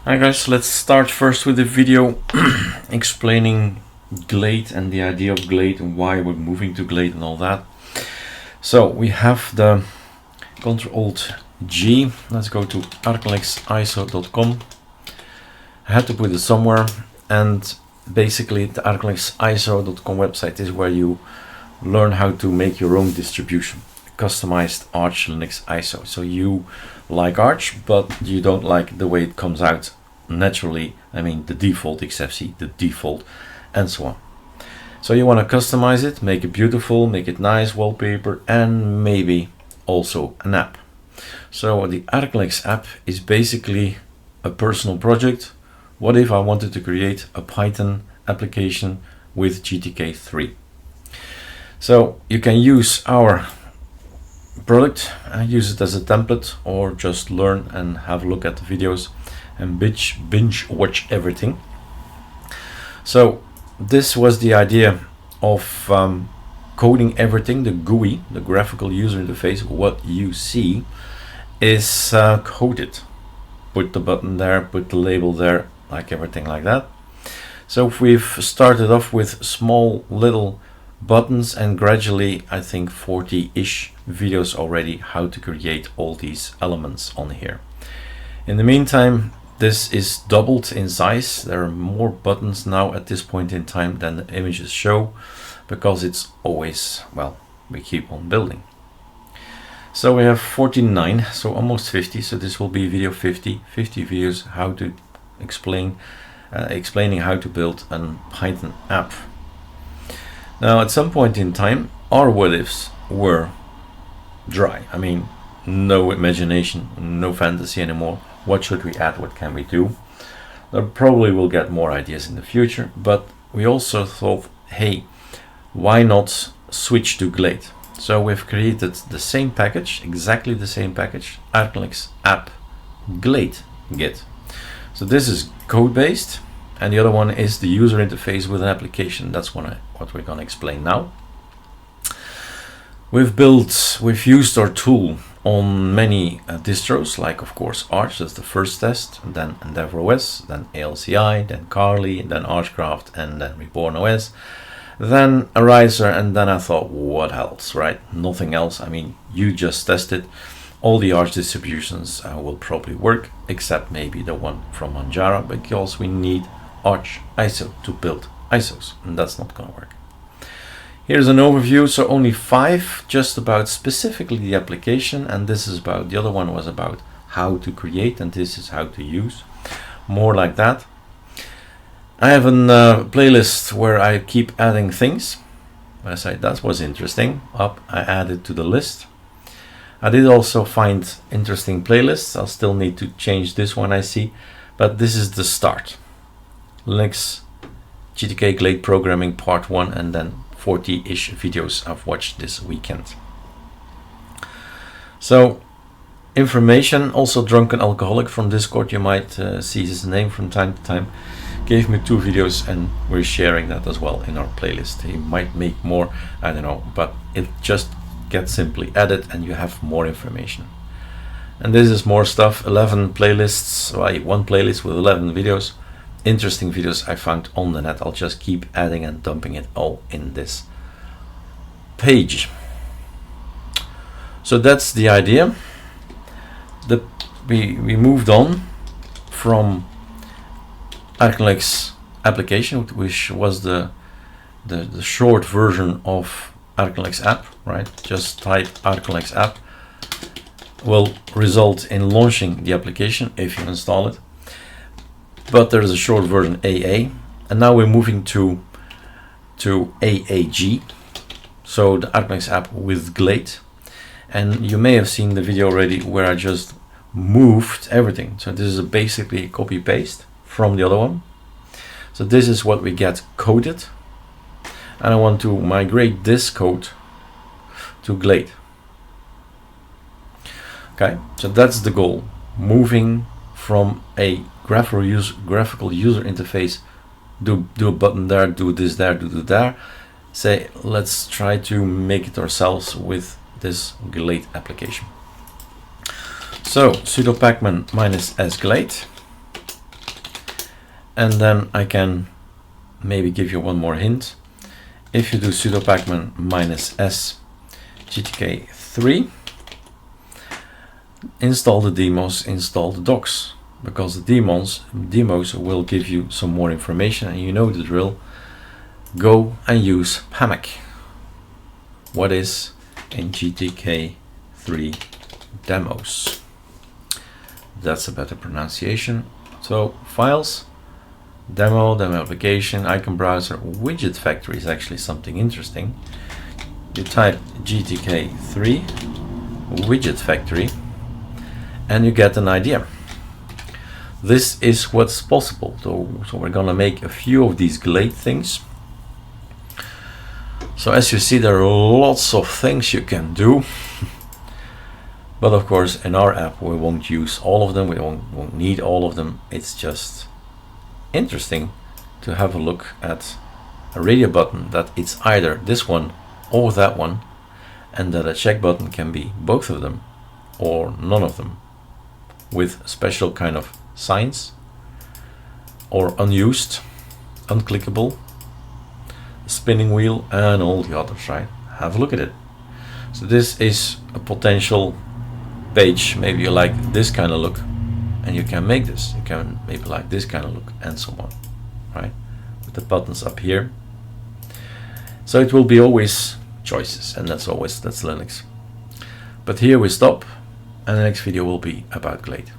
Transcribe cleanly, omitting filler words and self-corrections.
Hi guys, let's start first with a video explaining Glade and the idea of Glade and why we're moving to Glade and all that. So we have the Ctrl-G. Let's go to ArcoLinuxISO.com. I had to put it somewhere, and basically the ArcoLinuxISO.com website is where you learn how to make your own distribution, customized Arch Linux ISO. So you like Arch, but you don't like the way it comes out naturally. I mean the default XFC, the default, and so on. So you want to customize it, make it beautiful, make it nice, wallpaper, and maybe also an app. So the ArcoLinux app is basically a personal project. What if I wanted to create a Python application with GTK 3? So you can use our product and use it as a template, or just learn and have a look at the videos and binge watch everything. So this was the idea of coding everything. The GUI, the graphical user interface, what you see is coded. Put the button there, put the label there, like everything like that. So if we've started off with small little buttons, and gradually I think 40-ish videos already how to create all these elements on here. In the meantime, this is doubled in size. There are more buttons now at this point in time than the images show, because it's always, well, we keep on building. So we have 49, so almost 50. So this will be video 50 videos how to explaining how to build a Python app. Now at some point in time our what ifs were dry. I mean, no imagination, no fantasy anymore. What should we add? What can we do? There probably will get more ideas in the future, but we also thought, hey, why not switch to Glade? So we've created the same package, exactly the same package, ArcoLinux App Glade Git. So this is code based, and the other one is the user interface with an application. That's what we're going to explain now. We've used our tool on many distros, like of course Arch, that's the first test, and then EndeavourOS, then ALCI, then Carly, then Archcraft, and then Reborn OS, then Ariser, and then I thought, what else, right? Nothing else. I mean, you just tested. All the Arch distributions will probably work, except maybe the one from Manjaro, because we need Arch ISO to build ISOs, and that's not going to work. Here's an overview. So only 5 just about specifically the application, and this is about, the other one was about how to create, and this is how to use, more like that. I have a playlist where I keep adding things. I said that was interesting, I added to the list. I did also find interesting playlists. I'll still need to change this one, I see, but this is the start. Linux GTK Glade programming part 1, and then 40-ish videos I've watched this weekend. So information, also Drunken Alcoholic from Discord, you might see his name from time to time, gave me 2 videos, and we're sharing that as well in our playlist. He might make more, I don't know, but it just gets simply added and you have more information. And this is more stuff, 11 playlists, one playlist with 11 videos. Interesting videos I found on the net. I'll just keep adding and dumping it all in this page. So that's the idea. We moved on from ArcoLinux application, which was the short version of ArcoLinux app, right? Just type ArcoLinux app, will result in launching the application if you install it. But there's a short version AA, and now we're moving to AAG, so the ArcoLinux app with Glade. And you may have seen the video already where I just moved everything. So this is basically a copy paste from the other one. So this is what we get coded, and I want to migrate this code to Glade. Okay, so that's the goal, moving from a graphical user interface, do a button there, do this there, do there, say let's try to make it ourselves with this Glade application. So sudo pacman -s glade, And then I can maybe give you one more hint. If you do sudo pacman -s gtk3, install the demos, install the docs, because the demos will give you some more information, and you know the drill. Go and use pamac. What is in GTK3 demos? That's a better pronunciation. So files, demo application, icon browser, widget factory is actually something interesting. You type GTK3 widget factory and you get an idea. This is what's possible. So we're gonna make a few of these Glade things. So as you see, there are lots of things you can do. But of course, in our app, we won't use all of them. We won't need all of them. It's just interesting to have a look at a radio button that it's either this one or that one, and that a check button can be both of them or none of them, with special kind of signs, or unused, unclickable, spinning wheel, and all the others, right? Have a look at it. So this is a potential page. Maybe you like this kind of look, and you can make this. You can maybe like this kind of look, and so on, right? With the buttons up here. So it will be always choices, and that's Linux. But here we stop, and the next video will be about Glade.